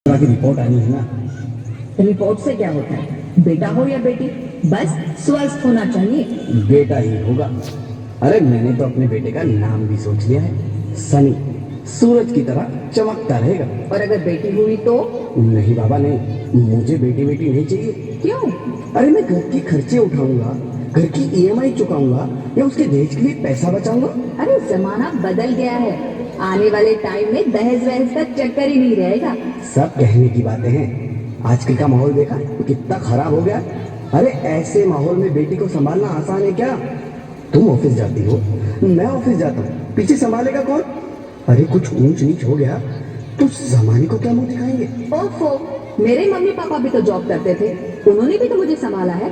तरह की रिपोर्ट आनी है ना। रिपोर्ट से क्या होता है? बेटा हो या बेटी, बस स्वस्थ होना चाहिए। बेटा ही होगा। अरे मैंने तो अपने बेटे का नाम भी सोच लिया है, सनी। सूरज की तरह चमकता रहेगा। और अगर बेटी हुई तो? नहीं बाबा नहीं, मुझे बेटी बेटी नहीं चाहिए। क्यों? अरे मैं घर के खर्चे उठाऊंगा, घर की ईएमआई चुकाऊंगा, या उसके दहेज के लिए पैसा बचाऊंगा। अरे जमाना बदल गया है, आने वाले टाइम में दहेज वहेज का चक्कर ही नहीं रहेगा। सब कहने की बातें हैं। आजकल का माहौल देखा कितना खराब हो गया। अरे ऐसे माहौल में बेटी को संभालना आसान है क्या? तुम ऑफिस जाती हो, मैं ऑफिस जाता हूँ, पीछे संभालेगा कौन? अरे कुछ ऊंच नीच हो गया तो जमाने को क्या मुंह दिखाएंगे? ओफो, मेरे मम्मी पापा भी तो जॉब करते थे, उन्होंने भी तो मुझे संभाला है।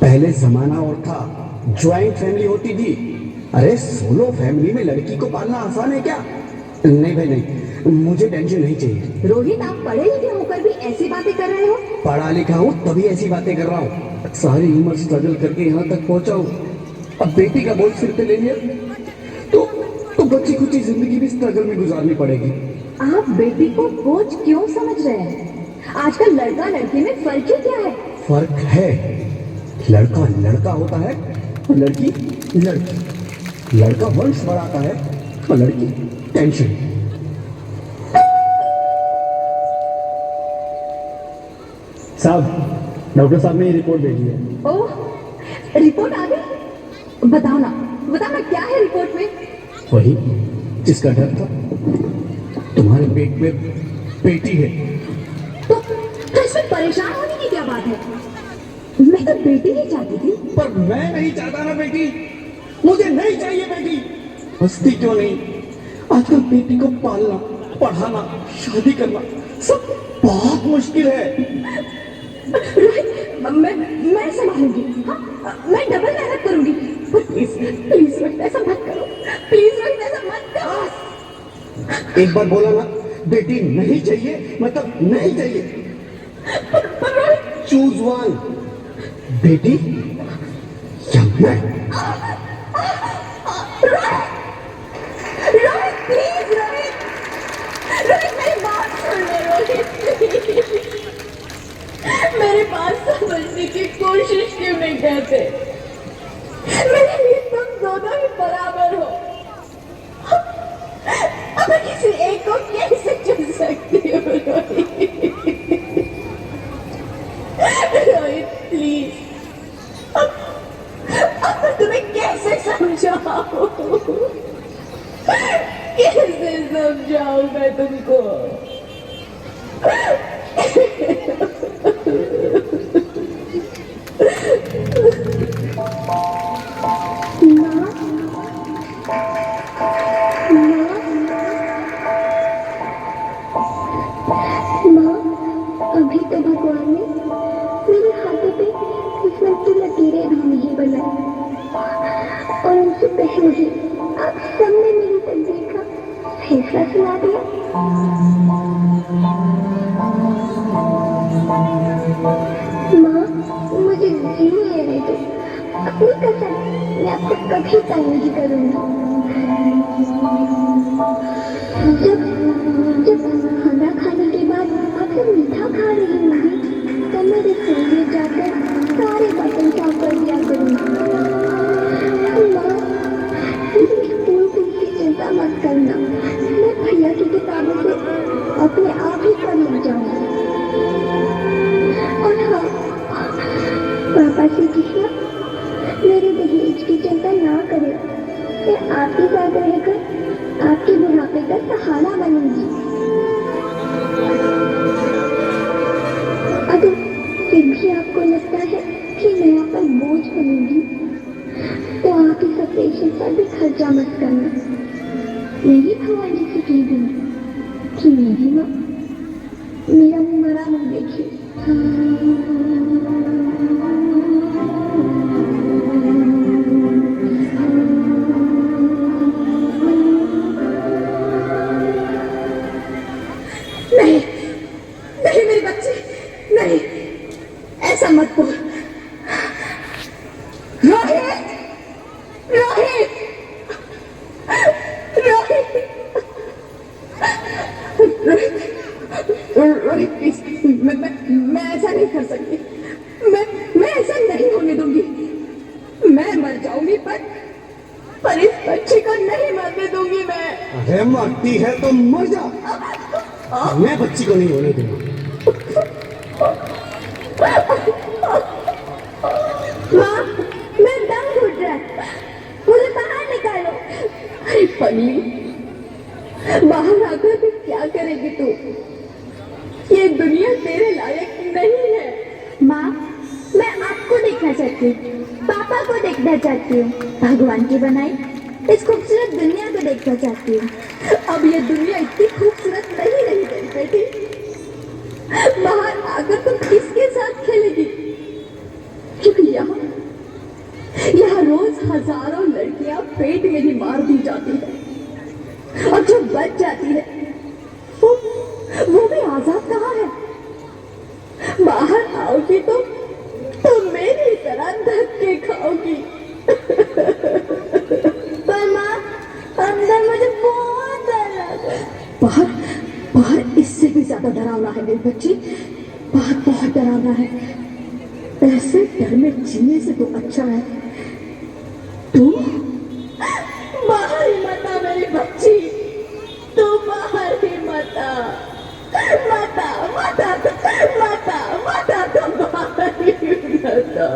पहले जमाना और था, ज्वाइंट फैमिली होती थी। अरे सोलो फैमिली में लड़की को पालना आसान है क्या? नहीं भाई नहीं, मुझे टेंशन नहीं चाहिए। रोहित, आप पढ़े लिखे होकर भी ऐसी बातें कर रहे हो? पढ़ा लिखा हूँ तभी ऐसी बातें कर रहा हूँ। सारी उम्र स्ट्रगल करके यहाँ तक पहुंचा हूँ, अब बेटी का बोझ सिर पे ले लिया तो तो बच्ची खुची जिंदगी भी स्ट्रगल में गुजारनी पड़ेगी। आप बेटी को बोझ क्यों समझ रहे हैं? आजकल लड़का लड़की में फर्क ही क्या है? फर्क है, लड़का लड़का होता है और लड़की लड़की। लड़का वंश बढ़ाता है और लड़की टेंशन। साहब, डॉक्टर साहब ने ये रिपोर्ट भेजी है। ओह, रिपोर्ट आ गई? बताओ ना, बताओ ना क्या है रिपोर्ट में? वही जिसका डर था, तुम्हारे पेट में बेटी है। तो इसमें परेशान होने की क्या बात है? मैं तो बेटी ही चाहती थी। पर मैं नहीं चाहता ना बेटी, मुझे नहीं चाहिए बेटी। हंसती क्यों नहीं? आजकल बेटी को पालना, पढ़ाना, शादी करना सब बहुत मुश्किल है। रोहित, मैं संभालूंगी। हाँ, मैं डबल मेहनत करूंगी। पर प्लीज प्लीज रोहित, ऐसा मत करो। प्लीज रोहित, ऐसा मत करो। एक बार बोला ना, बेटी नहीं चाहिए मतलब नहीं चाहिए। पर रोहित, चूज वन, बेटी या मैं। रोहित प्लीज, रोहित रोहित मेरी बात सुन ले रोहित। मेरे पास समझने की कोशिश क्यों नहीं करते? मेरे लिए तुम दोनों ही बराबर हो। अब मैं किसी एक को कैसे चुन सकती हूँ रोहित? रोहित प्लीज, अब मैं तुम्हें कैसे समझाऊं? कैसे समझाऊं मैं तुमको? अभी तो भगवान ने मेरे हाथों पे किस्मत की लकीरें भी नहीं बनाई, और उनसे पहले ही आप सबने मेरी तकदीर का फैसला सुना दिया। माँ, मुझे जीने रहने दो। अपनी कसम, मैं आपको कभी तंग नहीं करूंगी। जब जब खाना खाने के बाद आपसे मीठा खा रही होंगी तो मैं रसोई में जाकर सारे बर्तन साफ कर दिया करूंगी। माँ, मेरी स्कूल फीस की चिंता मत करना, मैं भैया की किताबों से अपने आप ही पढ़ लिख जाऊंगी। और हाँ, पापा से कहना मेरे दहेज की चिंता ना करें, मैं आपके साथ रहकर आपके बुढ़ापे का सहारा बनूंगी। अगर फिर भी आपको लगता है कि मैं आप पर बोझ बनूंगी तो आप इस ऑपरेशन पर भी खर्चा मत करना। मेरी भवानी से कह दूंगी कि मेरी माँ मेरा मरा मुंह देखी। नहीं नहीं मेरे बच्चे, नहीं, ऐसा मत बोल। रोहित, रोहित, रोहित, रोहित, रोहित प्लीज, मैं ऐसा नहीं कर सकती। मैं ऐसा नहीं होने दूंगी। मैं मर जाऊंगी पर इस बच्चे को नहीं मरने दूंगी मैं। अरे मरती है तो मर जा, मैं बच्ची को नहीं होने दूंगा। माँ, मैं दम घुट रहा है, मुझे बाहर निकालो। अरे पगली, बाहर आकर भी क्या करेगी तू? ये दुनिया तेरे लायक नहीं है। माँ, मैं आपको देखना चाहती हूँ, पापा को देखना चाहती हूँ, भगवान की बनाई इस खूबसूरत दुनिया को देखना चाहती हूँ। अब ये दुनिया इतनी खूबसूरत नहीं रही मेरी बेटी। बाहर आकर तुम किसके साथ खेलेगी? क्योंकि यहाँ रोज हजारों लड़कियां पेट में ही मार दी जाती है, और जो बच जाती है वो भी आजाद कहाँ है? बाहर आओगी तो मेरी तरह धक्के खाओगी। पर माँ, अंदर मुझे बहुत डर लग रहा है। बाहर इससे भी ज्यादा डरावना है मेरी बच्ची। बाहर बहुत डरावना है। ऐसे डर में जीने से तो अच्छा है तू बाहर ही मत आ मेरी बच्ची। तू बाहर ही मत आ, मत आ, मत आ, मत आ, मत आ, तू बाहर ही मत आ।